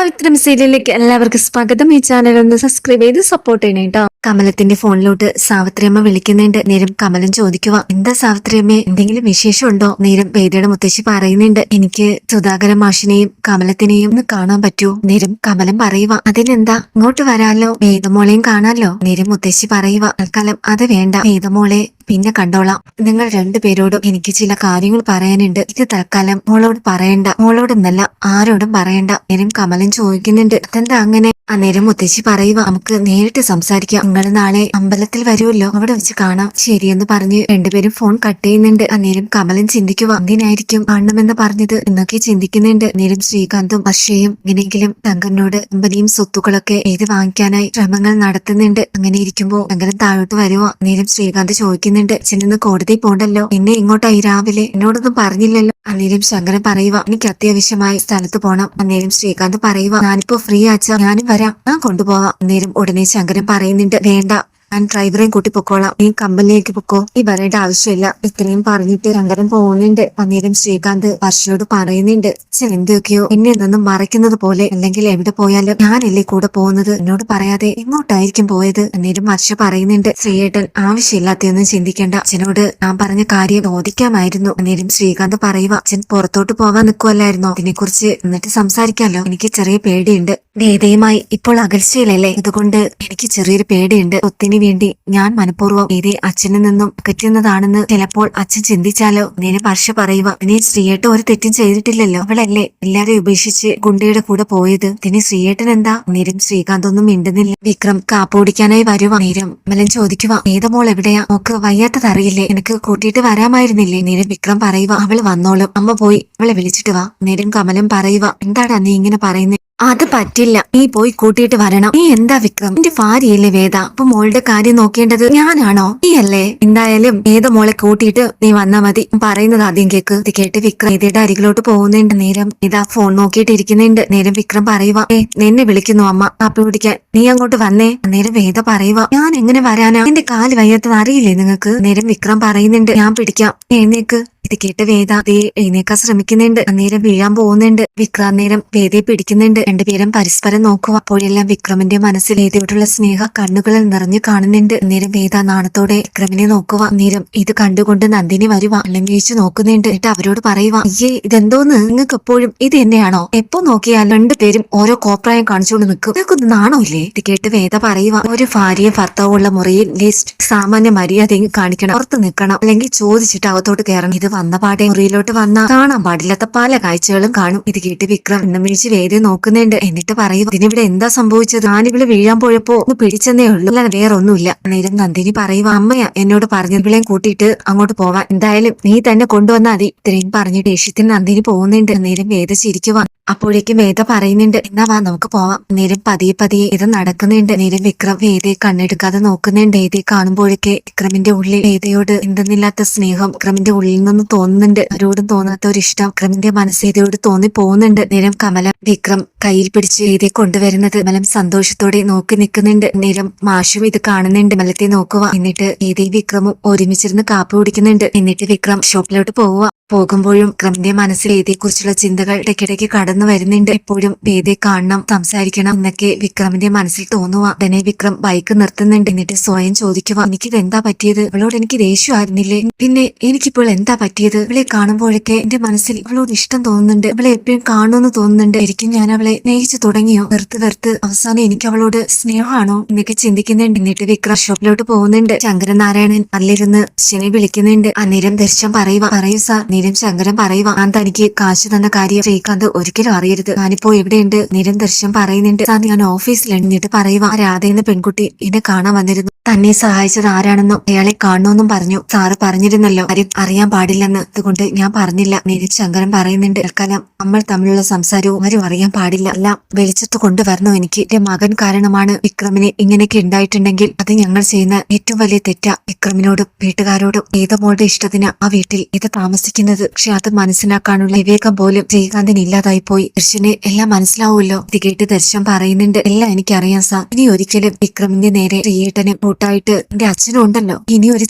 സാവിത്രം സീരിയലിലേക്ക് എല്ലാവർക്കും സ്വാഗതം. ഈ ചാനൽ ഒന്ന് സബ്സ്ക്രൈബ് ചെയ്ത് സപ്പോർട്ട് ചെയ്യണേ കേട്ടോ. കമലത്തിന്റെ ഫോണിലോട്ട് സാവിത്രിയമ്മ വിളിക്കുന്നുണ്ട്. നേരം കമലം ചോദിക്കുക, എന്താ സാവിത്രിയമ്മേ, എന്തെങ്കിലും വിശേഷമുണ്ടോ? നേരം വേദയുടെ മുത്തശ്ശി പറയുന്നുണ്ട്, എനിക്ക് സുധാകര മാഷിനെയും കമലത്തിനെയും ഒന്ന് കാണാൻ പറ്റൂ. നേരം കമലം പറയുക, അതിനെന്താ, ഇങ്ങോട്ട് വരാലോ, വേദമോളെയും കാണാലോ. നേരം മുത്തശ്ശി പറയുക, തൽക്കാലം അത് വേണ്ട, വേദമോളെ പിന്നെ കണ്ടോളാം. നിങ്ങൾ രണ്ടുപേരോടും എനിക്ക് ചില കാര്യങ്ങൾ പറയാനുണ്ട്. ഇത് തൽക്കാലം മോളോട് പറയണ്ട, മോളോടൊന്നല്ല ആരോടും പറയണ്ട. നേരം കമലൻ ചോദിക്കുന്നുണ്ട്, അതെന്താ അങ്ങനെ? അന്നേരം മുത്തശ്ശി പറയുക, നമുക്ക് നേരിട്ട് സംസാരിക്കാം. നിങ്ങൾ നാളെ അമ്പലത്തിൽ വരുമല്ലോ, അവിടെ വെച്ച് കാണാം. ശരിയെന്ന് പറഞ്ഞ് രണ്ടുപേരും ഫോൺ കട്ട് ചെയ്യുന്നുണ്ട്. അന്നേരം കമലൻ ചിന്തിക്കുക, എന്തിനായിരിക്കും കാണണമെന്ന് പറഞ്ഞത് എന്നൊക്കെ ചിന്തിക്കുന്നുണ്ട്. നേരം ശ്രീകാന്തും വർഷയും എങ്ങനെയെങ്കിലും ശങ്കരനോട് കമ്പനിയും സ്വത്തുക്കളൊക്കെ എഴുതി വാങ്ങിക്കാനായി ശ്രമങ്ങൾ നടത്തുന്നുണ്ട്. അങ്ങനെ ഇരിക്കുമ്പോ ശങ്കരൻ താഴോട്ട് വരുവോ. നേരം ശ്രീകാന്ത് ചോദിക്കുന്നുണ്ട്, ചെന്ന് കോടതി പോണ്ടല്ലോ, എന്നെ ഇങ്ങോട്ടായി രാവിലെ എന്നോടൊന്നും പറഞ്ഞില്ലല്ലോ. അന്നേരം ശങ്കരൻ പറയുക, എനിക്ക് അത്യാവശ്യമായി സ്ഥലത്ത് പോണം. അന്നേരം ശ്രീകാന്ത് പറയുക, ഞാനിപ്പോ ഫ്രീ ആച്ചാ, ഞാനും വരാം, ഞാൻ കൊണ്ടുപോവാം. അന്നേരം ഉടനെ ശങ്കരൻ പറയുന്നുണ്ട്, വേണ്ട, ഞാൻ ഡ്രൈവറെയും കൂട്ടി പൊക്കോളാം, നീ കമ്പനിയിലേക്ക് പൊക്കോ, ഈ വരേണ്ട ആവശ്യമില്ല. ഇത്രയും പറഞ്ഞിട്ട് ശങ്കരൻ പോകുന്നുണ്ട്. അന്നേരം ശ്രീകാന്ത് വർഷയോട് പറയുന്നുണ്ട്, എന്തൊക്കെയോ എന്നെ നിന്നും മറയ്ക്കുന്നത് പോലെ, അല്ലെങ്കിൽ എവിടെ പോയാലും ഞാനല്ലേ കൂടെ പോകുന്നത്, എന്നോട് പറയാതെ എങ്ങോട്ടായിരിക്കും പോയത്? അന്നേരം വർഷ പറയുന്നുണ്ട്, ശ്രീയേട്ടൻ ആവശ്യമില്ലാത്തൊന്നും ചിന്തിക്കേണ്ട, അച്ഛനോട് ഞാൻ പറഞ്ഞ കാര്യം ചോദിക്കാമായിരുന്നു. അന്നേരം ശ്രീകാന്ത് പറയുക, അച്ഛൻ പുറത്തോട്ട് പോവാൻ നിൽക്കുവല്ലായിരുന്നോ, ഇതിനെക്കുറിച്ച് എന്നിട്ട് സംസാരിക്കാമല്ലോ, എനിക്ക് ചെറിയ പേടിയുണ്ട്. വേദയുമായി ഇപ്പോൾ അകൽച്ചയിലല്ലേ, അതുകൊണ്ട് എനിക്ക് ചെറിയൊരു പേടിയുണ്ട്. ഒത്തിരി വേണ്ടി ഞാൻ മനഃപൂർവ്വം വേദയെ അച്ഛനിൽ നിന്നും അകറ്റുന്നതാണെന്ന് ചിലപ്പോൾ അച്ഛൻ ചിന്തിച്ചാലോ. നേരെ വർഷ പറയുക, ഇനി ശ്രീയേട്ടൻ ഒരു തെറ്റും ചെയ്തിട്ടില്ലല്ലോ, അവളല്ലേ എല്ലാരെയും ഉപേക്ഷിച്ച് ഗുണ്ടയുടെ കൂടെ പോയത്, ഇതിന് ശ്രീയേട്ടൻ എന്താ? നേരം ശ്രീകാന്ത് ഒന്നും മിണ്ടുന്നില്ല. വിക്രം കാപ്പോടിക്കാനായി വരുക. നേരം കമലൻ ചോദിക്കുക, വേദമോൾ എവിടെയാ, നോക്ക് വയ്യാത്തതറിയില്ലേ, എനിക്ക് കൂട്ടിയിട്ട് വരാമായിരുന്നില്ലേ? നേരം വിക്രം പറയുക, അവള് വന്നോളും, അമ്മ പോയി അവളെ വിളിച്ചിട്ട് വാ. നേരം കമലൻ പറയുക, എന്താടാ നീ ഇങ്ങനെ പറയുന്നത്? അത് പറ്റില്ല, നീ പോയി കൂട്ടിയിട്ട് വരണം. നീ എന്താ വിക്രം, എന്റെ ഭാര്യയല്ലേ വേദ, അപ്പൊ മോളുടെ കാര്യം നോക്കേണ്ടത് ഞാനാണോ? നീ അല്ലേ? എന്തായാലും വേദ മോളെ കൂട്ടിയിട്ട് നീ വന്നാ മതി, പറയുന്നത് ആദ്യം കേക്ക്. ഇത് കേട്ട് വിക്രം വേദയുടെ അരികിലോട്ട് പോകുന്നുണ്ട്. നേരം ഇതാ ഫോൺ നോക്കിയിട്ട് ഇരിക്കുന്നുണ്ട്. നേരം വിക്രം പറയുക, നിന്നെ വിളിക്കുന്നു അമ്മ കാപ്പി കുടിക്കാൻ, നീ അങ്ങോട്ട് വന്നേ. നേരം വേദ പറയുക, ഞാൻ എങ്ങനെ വരാനാ, എന്റെ കാല് വയ്യാത്തത് അറിയില്ലേ നിങ്ങൾക്ക്? നേരം വിക്രം പറയുന്നുണ്ട്, ഞാൻ പിടിക്കാം, എഴുന്നേക്ക്. ഇത് കേട്ട് വേദ എഴുന്നേക്കാൻ ശ്രമിക്കുന്നുണ്ട്. അന്നേരം വീഴാൻ പോകുന്നുണ്ട്. വിക്രം നേരം വേദയെ പിടിക്കുന്നുണ്ട്. രണ്ടുപേരും പരസ്പരം നോക്കുക. അപ്പോഴെല്ലാം വിക്രമിന്റെ മനസ്സിൽ വേദയോടുള്ള സ്നേഹ കണ്ണുകളിൽ നിറഞ്ഞു കാണുന്നുണ്ട്. അന്നേരം വേദ നാണത്തോടെ വിക്രമിനെ നോക്കുക. അന്നേരം ഇത് കണ്ടുകൊണ്ട് നന്ദിനി വരുക. വെള്ളം വീഴ്ച നോക്കുന്നുണ്ട്. എന്നിട്ട് അവരോട് പറയുക, അയ്യേ ഇതെന്തോന്ന്, നിങ്ങൾക്ക് എപ്പോഴും ഇത് തന്നെയാണോ? എപ്പോ നോക്കിയാൽ രണ്ടുപേരും ഓരോ കോപ്രായം കാണിച്ചുകൊണ്ട് നിൽക്കും, നിങ്ങൾക്കൊന്നും നാണോ ഇല്ലേ? ഇത് കേട്ട് വേദ പറയുക, ഒരു ഭാര്യയും ഭർത്താവുള്ള മുറിയിൽ ലിസ്റ്റ് സാമാന്യ മര്യാദയും കാണിക്കണം, പുറത്ത് നിൽക്കണം, അല്ലെങ്കിൽ ചോദിച്ചിട്ട് അകത്തോട്ട് കയറണം. ഇത് വന്ന പാടെ മുറിയിലോട്ട് വന്നാ കാണാൻ പാടില്ലാത്ത പല കാഴ്ചകളും കാണും. ഇത് കേട്ട് വിക്രം എണ്ണം വിളിച്ച് വേദയെ നോക്കുന്നുണ്ട്. എന്നിട്ട് പറയും, ഇതിനിവിടെ എന്താ സംഭവിച്ചത്, ഞാനിവിടെ വീഴാൻ പോയപ്പോ ഒന്ന് പിടിച്ചെന്നേ ഉള്ളൂ, അല്ല വേറെ ഒന്നുമില്ല. നേരം നന്ദിനി പറയുക, അമ്മയാ എന്നോട് പറഞ്ഞ ഇവിളെയും കൂട്ടിയിട്ട് അങ്ങോട്ട് പോവാൻ, എന്തായാലും നീ തന്നെ കൊണ്ടുവന്നാ മതി. ഇത്രയും പറഞ്ഞ് ദേഷ്യത്തിന് നന്ദിനി പോകുന്നുണ്ട്. നേരം വേദ ചിരിക്കുവാ. അപ്പോഴേക്കും വേദ പറയുന്നുണ്ട്, എന്നാ വാ നമുക്ക് പോവാം. നേരം പതിയെ പതിയെ ഇത് നടക്കുന്നുണ്ട്. നേരം വിക്രം വേദയെ കണ്ണെടുക്കാതെ നോക്കുന്നുണ്ട്. വേദയെ കാണുമ്പോഴൊക്കെ വിക്രമിന്റെ ഉള്ളിൽ വേദയോട് എന്തെന്നില്ലാത്ത സ്നേഹം വിക്രമിന്റെ ഉള്ളിൽ നിന്ന് തോന്നുന്നുണ്ട്. ആരോടും തോന്നാത്ത ഒരു ഇഷ്ടം വിക്രമിന്റെ മനസ്സേതയോട് തോന്നി പോകുന്നുണ്ട്. നേരം കമലം വിക്രം കയ്യിൽ പിടിച്ച് വേദയെ കൊണ്ടുവരുന്നത് കമലം സന്തോഷത്തോടെ നോക്കി നിൽക്കുന്നുണ്ട്. നേരം മാഷും ഇത് കാണുന്നുണ്ട്. കമലത്തെ നോക്കുക. എന്നിട്ട് വേദയും വിക്രമും ഒരുമിച്ചിരുന്ന് കാപ്പി കുടിക്കുന്നുണ്ട്. എന്നിട്ട് വിക്രം ഷോപ്പിലോട്ട് പോവുക. പോകുമ്പോഴും വിക്രമിന്റെ മനസ്സിൽ വേദയെക്കുറിച്ചുള്ള ചിന്തകൾ ഇടയ്ക്കിടയ്ക്ക് കടന്നു വരുന്നുണ്ട്. എപ്പോഴും വേദയെ കാണണം, സംസാരിക്കണം എന്നൊക്കെ വിക്രമിന്റെ മനസ്സിൽ തോന്നുക. തന്നെ വിക്രം ബൈക്ക് നിർത്തുന്നുണ്ട്. എന്നിട്ട് സ്വയം ചോദിക്കുക, എനിക്കിത് എന്താ പറ്റിയത്, ഇവളോട് എനിക്ക് ദേഷ്യമായിരുന്നില്ലേ, പിന്നെ എനിക്കിപ്പോൾ എന്താ പറ്റിയത്? ഇവളെ കാണുമ്പോഴൊക്കെ എന്റെ മനസ്സിൽ ഇവളോട് ഇഷ്ടം തോന്നുന്നുണ്ട്, ഇവളെ എപ്പോഴും കാണുമെന്ന് തോന്നുന്നുണ്ട്, ശരിക്കും ഞാൻ അവളെ സ്നേഹിച്ചു തുടങ്ങിയോ? വെറുത്ത് അവസാനം എനിക്ക് അവളോട് സ്നേഹമാണോ എന്നൊക്കെ ചിന്തിക്കുന്നുണ്ട്. എന്നിട്ട് വിക്രം ഷോപ്പിലോട്ട് പോകുന്നുണ്ട്. ശങ്കരനാരായണൻ അല്ലിരുന്ന് ശനി വിളിക്കുന്നുണ്ട്. അന്നേരം ദർശനം പറയുക, പറയൂ സാർ. നേരം ശങ്കരൻ പറയുക, ഞാൻ തനിക്ക് കാശ് തന്ന കാര്യം ശ്രീകാന്ത് ഒരിക്കലും അറിയരുത്, ഞാനിപ്പോ എവിടെയുണ്ട്? നേരം ദർശനം പറയുന്നുണ്ട്, സാർ ഞാൻ ഓഫീസിലുണ്ട്. എന്നിട്ട് പറയുക, രാധ എന്ന പെൺകുട്ടി എന്നെ കാണാൻ വന്നിരുന്നു, തന്നെ സഹായിച്ചത് ആരാണെന്നും അയാളെ കാണണമെന്നും പറഞ്ഞു, സാറ് പറഞ്ഞിരുന്നല്ലോ, ആരും അറിയാൻ പാടില്ലെന്ന്, അതുകൊണ്ട് ഞാൻ പറഞ്ഞില്ല. നേരം ശങ്കരൻ പറയുന്നുണ്ട്, തൽക്കാലം നമ്മൾ തമ്മിലുള്ള സംസാരവും ആരും അറിയാൻ പാടില്ല, എല്ലാം വെളിച്ചത്ത് കൊണ്ടുവരണോ എനിക്ക്? എന്റെ മകൻ കാരണമാണ് വിക്രമിന് ഇങ്ങനെയൊക്കെ ഉണ്ടായിട്ടുണ്ടെങ്കിൽ അത് ഞങ്ങൾ ചെയ്യുന്ന ഏറ്റവും വലിയ തെറ്റാ. വിക്രമിനോടും വീട്ടുകാരോടും വേദമോളുടെ ഇഷ്ടത്തിന് ആ വീട്ടിൽ ഇത് താമസിക്കുന്നത്, പക്ഷെ അത് മനസ്സിലാക്കാനുള്ള വിവേകം പോലും ശ്രീകാന്തിന് ഇല്ലാതായി പോയി. ദർശന് എല്ലാം മനസ്സിലാവുമല്ലോ. ഇത് കേട്ട് ദർശൻ പറയുന്നുണ്ട്, എല്ലാം എനിക്കറിയാം സാർ, ഇനി ഒരിക്കലും വിക്രമിന്റെ നേരെ ശ്രീയേട്ടനും കൂട്ടായിട്ട് എന്റെ അച്ഛനും ഉണ്ടല്ലോ. ഇനി ഒരു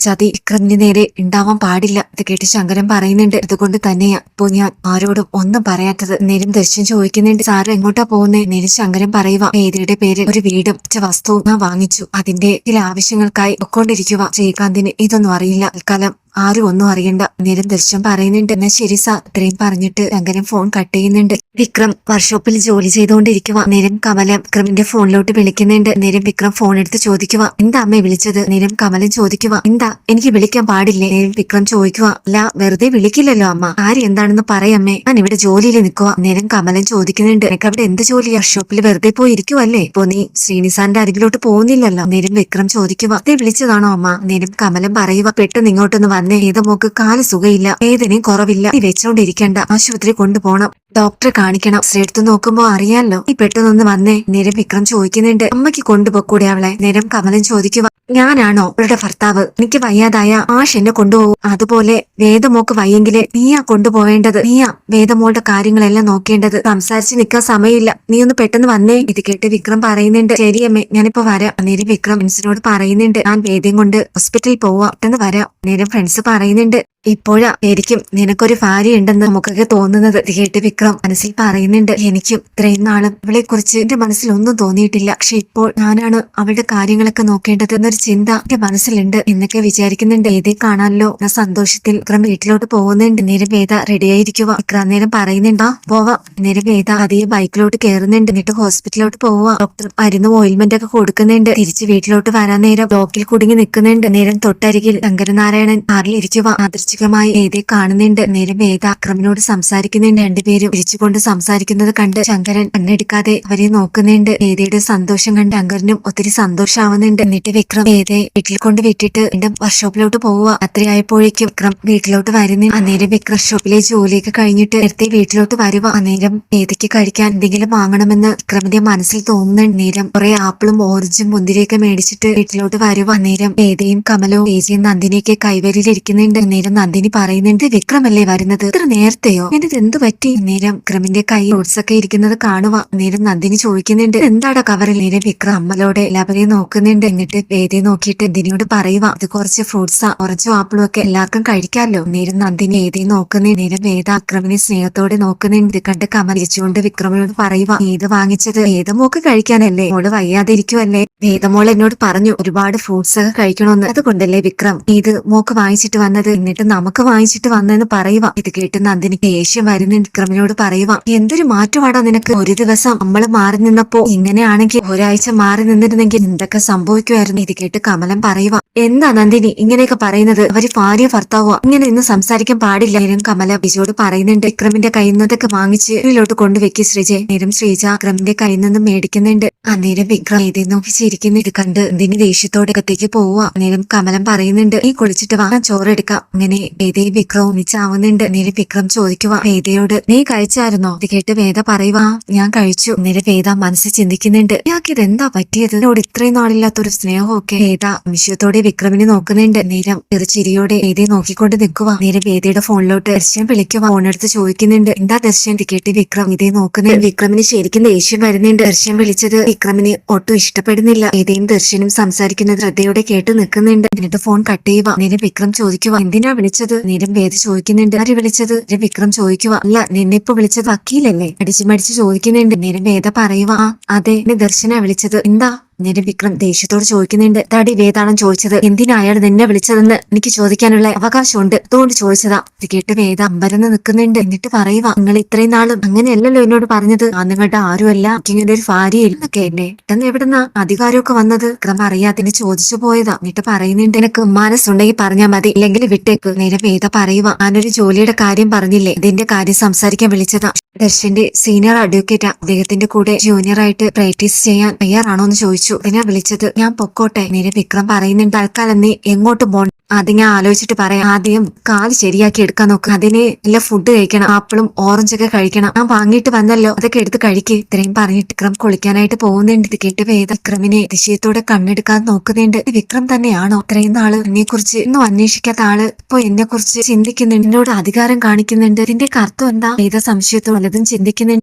ചതി വിക്രമിന് നേരെ ഉണ്ടാവാൻ പാടില്ല. ഇത് കേട്ട് ശങ്കരൻ പറയുന്നുണ്ട്, അതുകൊണ്ട് തന്നെയാ ഇപ്പൊ ഞാൻ ആരോടും ഒന്നും പറയാത്തത്. നേരം ദർശനം ചോദിക്കുന്നുണ്ട്, സാറ് എങ്ങോട്ടാ പോകുന്നേ? നേരം ശങ്കരൻ പറയുക, വേദിയുടെ പേരിൽ ഒരു വീടും വസ്തുവും ഞാൻ വാങ്ങിച്ചു. അതിന്റെ ചില ആവശ്യങ്ങൾക്കായി പൊക്കോണ്ടിരിക്കുക. ശ്രീകാന്തിന് ഇതൊന്നും അറിയില്ല. തൽക്കാലം ആരും ഒന്നും അറിയണ്ട. നേരം ദർശനം പറയുന്നുണ്ട്, എന്നാ ശരി സാർ. ഇത്രയും പറഞ്ഞിട്ട് ശങ്കരൻ ഫോൺ കട്ട് ചെയ്യുന്നുണ്ട്. വിക്രം വർക്ക്ഷോപ്പിൽ ജോലി ചെയ്തുകൊണ്ടിരിക്കുക. നേരം കമലം വിക്രമിന്റെ ഫോണിലോട്ട് വിളിക്കുന്നുണ്ട്. നേരം വിക്രം ഫോൺ എടുത്ത് ചോദിക്കുക, എന്താ അമ്മയെ വിളിച്ചത്? നേരം കമലം ചോദിക്കുക, എന്താ എനിക്ക് വിളിക്കാൻ പാടില്ലേ? നേരം വിക്രം ചോദിക്കുക, അല്ല വെറുതെ വിളിക്കില്ലല്ലോ അമ്മ, കാര്യം എന്താണെന്ന് പറയമ്മേ, ഞാൻ ഇവിടെ ജോലിയിൽ നിൽക്കുക. നേരം കമലം ചോദിക്കുന്നുണ്ട്, എനിക്ക് അവിടെ എന്ത് ജോലി? വർക്ക്ഷോപ്പിൽ വെറുതെ പോയി ഇരിക്കുവല്ലേ? ഇപ്പൊ നീ ശ്രീനിസാറിന്റെ അരികിലോട്ട് പോകുന്നില്ലല്ലോ. നേരം വിക്രം ചോദിക്കുക, അതേ വിളിച്ചതാണോ അമ്മ? നേരം കമലം പറയുക, പെട്ടെന്ന് ഇങ്ങോട്ടൊന്ന് വന്നേ, ഏത് മോക്ക് കാല് സുഖയില്ല, വേദനയും കുറവില്ല, നീ വെച്ചോണ്ടിരിക്കണ്ട, ആശുപത്രി കൊണ്ടുപോകണം, ഡോക്ടറെ കാണിക്കണം. എടുത്തു നോക്കുമ്പോ അറിയാലോ, നീ പെട്ടെന്നൊന്ന് വന്നേ. നേരം വിക്രം ചോദിക്കുന്നുണ്ട്, അമ്മയ്ക്ക് കൊണ്ടുപോക്കൂടെ അവളെ? നേരം കമലൻ ചോദിക്കുക, ഞാനാണോ അവളുടെ ഭർത്താവ്? എനിക്ക് വയ്യാതായ ആഷ് എന്നെ കൊണ്ടുപോകും. അതുപോലെ വേദമോക്ക് വയ്യെങ്കില് നീയാ കൊണ്ടുപോവേണ്ടത്, നീയാ വേദമോളുടെ കാര്യങ്ങളെല്ലാം നോക്കേണ്ടത്. സംസാരിച്ച് നിൽക്കാൻ സമയമില്ല, നീ ഒന്ന് പെട്ടെന്ന് വന്നേ. ഇത് കേട്ട് വിക്രം പറയുന്നുണ്ട്, ശരിയമ്മേ ഞാനിപ്പോ വരാം. നേരം വിക്രം ഫ്രണ്ട്സിനോട് പറയുന്നുണ്ട്, ഞാൻ വേദയും കൊണ്ട് ഹോസ്പിറ്റലിൽ പോവാ, പെട്ടെന്ന് വരാം. നേരം ഫ്രണ്ട്സ് പറയുന്നുണ്ട്, ഇപ്പോഴാ ശരിക്കും നിനക്കൊരു ഭാര്യ ഉണ്ടെന്ന് നമുക്കൊക്കെ തോന്നുന്നത്. ഇത് കേട്ട് വിക്രം മനസ്സിൽ പറയുന്നുണ്ട്, എനിക്കും ഇത്രയും നാളും അവളെ കുറിച്ച് എന്റെ മനസ്സിൽ ഒന്നും തോന്നിയിട്ടില്ല, പക്ഷെ ഇപ്പോൾ ഞാനാണ് അവളുടെ കാര്യങ്ങളൊക്കെ നോക്കേണ്ടത് എന്നൊരു ചിന്ത എന്റെ മനസ്സിലുണ്ട് എന്നൊക്കെ വിചാരിക്കുന്നുണ്ട്. വേദയെ കാണാനല്ലോ എന്ന സന്തോഷത്തിൽ വിക്രം വീട്ടിലോട്ട് പോകുന്നുണ്ട്. നേരം വേദ റെഡിയായിരിക്കുക. വിക്രം നേരം പറയുന്നുണ്ട്, പോവാ. നേരം വേദ അതേ ബൈക്കിലോട്ട് കയറുന്നുണ്ട്. എന്നിട്ട് ഹോസ്പിറ്റലിലോട്ട് പോവുക. ഡോക്ടർ മരുന്ന് ഓയിൽമെന്റ് ഒക്കെ കൊടുക്കുന്നുണ്ട്. തിരിച്ച് വീട്ടിലോട്ട് വരാൻ നേരം ബ്ലോക്കിൽ കുടുങ്ങി നിൽക്കുന്നുണ്ട്. നേരം തൊട്ടരികിൽ ശങ്കരനാരായണൻ കാറിൽ ഇരിക്കുക. ആദർശികമായി വേദയെ കാണുന്നുണ്ട്. നേരം വേദ അക്രമിനോട് സംസാരിക്കുന്നുണ്ട്. രണ്ടുപേരും പിരിച്ചുകൊണ്ട് സംസാരിക്കുന്നത് കണ്ട് ശങ്കരൻ കണ്ണെടുക്കാതെ അവരെ നോക്കുന്നുണ്ട്. വേദയുടെ സന്തോഷം കണ്ട് ശങ്കരനും ഒത്തിരി സന്തോഷമാവുന്നുണ്ട്. എന്നിട്ട് വിക്രം വേദയെ വീട്ടിൽ കൊണ്ട് വിട്ടിട്ട് വീണ്ടും വർക്ക്ഷോപ്പിലോട്ട് പോവുക. അത്രയായപ്പോഴേക്കും വിക്രം വീട്ടിലോട്ട് വരുന്നു. അന്നേരം വിക്രം ഷോപ്പിലെ ജോലിയൊക്കെ കഴിഞ്ഞിട്ട് നേരത്തെ വീട്ടിലോട്ട് വരുക. അന്നേരം വേദയ്ക്ക് കഴിക്കാൻ എന്തെങ്കിലും വാങ്ങണമെന്ന് വിക്രമിന്റെ മനസ്സിൽ തോന്നുന്നുണ്ട്. നേരം കുറെ ആപ്പിളും ഓറഞ്ചും മുന്തിരിയൊക്കെ മേടിച്ചിട്ട് വീട്ടിലോട്ട് വരുക. അന്നേരം വേദയും കമലവും തേജയും നന്ദിനിയൊക്കെ കൈവരിയിലിരിക്കുന്നുണ്ട്. നേരം നന്ദിനി പറയുന്നുണ്ട്, വിക്രമല്ലേ വരുന്നത്, ഇത്ര നേരത്തെയോ? എന്നിട്ട് എന്ത് പറ്റി? നേരം വിക്രമിന്റെ കൈ ഫ്രൂട്ട്സ് ഒക്കെ ഇരിക്കുന്നത് കാണുക. നേരം നന്ദിനി ചോദിക്കുന്നുണ്ട്, എന്താടാ കവറിൽ? നേരം വിക്രം അമ്മലോടെ എല്ലാവരെയും നോക്കുന്നുണ്ട്. എന്നിട്ട് വേദയെ നോക്കിയിട്ട് നന്ദിനിയോട് പറയുക, ഇത് കുറച്ച് ഫ്രൂട്ട്സാ, ഓറഞ്ചും ആപ്പിളും ഒക്കെ എല്ലാവർക്കും കഴിക്കാമല്ലോ. നേരം നന്ദിനി വേദയെ നോക്കുന്നേ. നേരം വേദ വിക്രമിനെ സ്നേഹത്തോടെ നോക്കുന്നുണ്ട്. ഇത് കണ്ട് കമൽ തിരിച്ചുകൊണ്ട് വിക്രമിനോട് പറയുക, ഏത് വാങ്ങിച്ചത്? വേദമോക്ക് കഴിക്കാനല്ലേ, മോള് വയ്യാതിരിക്കുവല്ലേ? വേദമോൾ എന്നോട് പറഞ്ഞു ഒരുപാട് ഫ്രൂട്ട്സ് ഒക്കെ കഴിക്കണമെന്ന്, അതുകൊണ്ടല്ലേ വിക്രം ഇത് മോക്ക് വാങ്ങിച്ചിട്ട് വന്നത്, എന്നിട്ട് നമുക്ക് വാങ്ങിച്ചിട്ട് വന്നെന്ന് പറയുക. ഇത് കേട്ട് നന്ദിനി ദേഷ്യം വരുന്ന വിക്രമിനോട് പറയുക, എന്തൊരു മാറ്റമാടാ നിനക്ക്, ഒരു ദിവസം നമ്മള് മാറി നിന്നപ്പോ ഇങ്ങനെയാണെങ്കിൽ ഒരാഴ്ച മാറി നിന്നിരുന്നെങ്കിൽ എന്തൊക്കെ സംഭവിക്കുമായിരുന്നു. ഇത് കേട്ട് കമലം പറയുക, എന്താ നന്ദിനി ഇങ്ങനെയൊക്കെ പറയുന്നത്, അവര് ഭാര്യ ഭർത്താവോ, ഇങ്ങനെ ഇന്ന് സംസാരിക്കാൻ പാടില്ല. നേരം കമല ബിജോട് പറയുന്നുണ്ട്, വിക്രമിന്റെ കയ്യിൽ നിന്നൊക്കെ വാങ്ങിച്ച് വീട്ടിലോട്ട് കൊണ്ടുവെക്കി ശ്രീജയെ. നേരം ശ്രീജ വിക്രമിന്റെ കയ്യിൽ നിന്നും മേടിക്കുന്നുണ്ട്. അന്നേരം വിക്രം ഏതേ നോക്കി ചിരിക്കുന്നു. ഇത് കണ്ട് നന്ദിനി ദേഷ്യത്തോടെ അകത്തേക്ക് പോവുക. നേരം കമലം പറയുന്നുണ്ട്, നീ കുളിച്ചിട്ട് വാ, ചോറെടുക്കാം. അങ്ങനെ വേദയും വിക്രവും ഒന്നിച്ചാവുന്നുണ്ട്. നേരെ വിക്രം ചോദിക്കുക വേദയോട്, നീ കഴിച്ചായിരുന്നോ? ഇത് കേട്ട് വേദ പറയുക, ഞാൻ കഴിച്ചു. നേരെ വേദ മനസ്സിൽ ചിന്തിക്കുന്നുണ്ട്, ഇയാൾക്ക് ഇതെന്താ പറ്റിയത്, എന്നോട് ഇത്രയും നാളില്ലാത്തൊരു സ്നേഹമൊക്കെ. വേദ വിഷയത്തോടെ വിക്രമിനെ നോക്കുന്നുണ്ട്. നേരം ചെറുചിരിയോടെ വേദയെ നോക്കിക്കൊണ്ട് നിൽക്കുക. നേരെ വേദയുടെ ഫോണിലോട്ട് ദർശൻ വിളിക്കുക. ഫോണെടുത്ത് ചോദിക്കുന്നുണ്ട്, എന്താ ദർശൻ? ഇത് കേട്ട് വിക്രം ഇതേ നോക്കുന്നുണ്ട്. വിക്രമിന് ശരിക്കും ദേഷ്യം വരുന്നുണ്ട്. ദർശൻ വിളിച്ചത് വിക്രമിന് ഒട്ടും ഇഷ്ടപ്പെടുന്നില്ല. വേദയും ദർശനും സംസാരിക്കുന്നത് ശ്രദ്ധയോടെ കേട്ട് നിൽക്കുന്നുണ്ട്. എന്നിട്ട് ഫോൺ കട്ട് ചെയ്യുക. നേരെ വിക്രം ചോദിക്കുക, എന്തിനാ വിളിച്ചത്? നേരം വേദ ചോദിക്കുന്നുണ്ട്, ആര് വിളിച്ചത്? വിക്രം ചോദിക്കുക, അല്ല നിന്നെ ഇപ്പൊ വിളിച്ചത് വക്കീലല്ലേ? മടിച്ചു ചോദിക്കുന്നുണ്ട്. നേരം വേദ പറയുക, അതെ ദർശന വിളിച്ചത്, എന്താ? നേരെ വിക്രം ദേഷ്യത്തോട് ചോദിക്കുന്നുണ്ട്, തടി വേദാണം ചോദിച്ചത്, എന്തിനാ അയാൾ നിന്നെ വിളിച്ചതെന്ന് എനിക്ക് ചോദിക്കാനുള്ള അവകാശമുണ്ട്, അതുകൊണ്ട് ചോദിച്ചതാ. ഇത് കേട്ട് വേദ അമ്പരന്ന് നിൽക്കുന്നുണ്ട്. എന്നിട്ട് പറയുക, നിങ്ങൾ ഇത്രയും നാളും അങ്ങനെയല്ലല്ലോ എന്നോട് പറഞ്ഞത്, ആ നിങ്ങളുടെ ആരുമല്ല, ഇങ്ങനെ ഒരു ഭാര്യയില്ലെന്നൊക്കെ അല്ലേ, പെട്ടെന്ന് എവിടുന്ന അധികാരമൊക്കെ വന്നത്? വിക്രം അറിയാതെ ചോദിച്ചു പോയതാ. എന്നിട്ട് പറയുന്നുണ്ട്, എനിക്ക് മനസ്സുണ്ടെങ്കിൽ പറഞ്ഞാൽ മതി, ഇല്ലെങ്കിൽ വിട്ടേക്ക്. നേരെ വേദ പറയുക, ഞാനൊരു ജോലിയുടെ കാര്യം പറഞ്ഞില്ലേ, ഇതിന്റെ കാര്യം സംസാരിക്കാൻ വിളിച്ചതാ. ദർശന്റെ സീനിയർ അഡ്വക്കേറ്റാ, അദ്ദേഹത്തിന്റെ കൂടെ ജൂനിയർ ആയിട്ട് പ്രാക്ടീസ് ചെയ്യാൻ തയ്യാറാണോ എന്ന് ചോദിച്ചു. ഇതിനാ വിളിച്ചത്, ഞാൻ പൊക്കോട്ടെ. നേരെ വിക്രം പറയുന്നുണ്ട്, തൽക്കാലം നീ എങ്ങോട്ട് പോണ്ട, ആദ്യം ഞാൻ ആലോചിച്ചിട്ട് പറയാം. ആദ്യം കാല് ശരിയാക്കി എടുക്കാൻ നോക്ക്, അതിന് നല്ല ഫുഡ് കഴിക്കണം, ആപ്പിളും ഓറഞ്ചൊക്കെ കഴിക്കണം, ഞാൻ വാങ്ങിയിട്ട് വന്നല്ലോ, അതൊക്കെ എടുത്ത് കഴിക്ക്. ഇത്രയും പറഞ്ഞിട്ട് വിക്രം കുളിക്കാനായിട്ട് പോകുന്നുണ്ട്. ഇത് കേട്ട് വേദ വിക്രമിനെ അതിശയത്തോടെ കണ്ണെടുക്കാതെ നോക്കുന്നുണ്ട്. വിക്രം തന്നെയാണോ ഇത്രയും നാള് എന്നെ കുറിച്ച് ഒന്നും അന്വേഷിക്കാത്ത ആള് ഇപ്പൊ എന്നെ കുറിച്ച് ചിന്തിക്കുന്നുണ്ട്, എന്നോട് അധികാരം കാണിക്കുന്നുണ്ട്, ഇതിന്റെ അർത്ഥം എന്താ? വേദ സംശയത്തോടെ വല്ലതും ചിന്തിക്കുന്നുണ്ട്.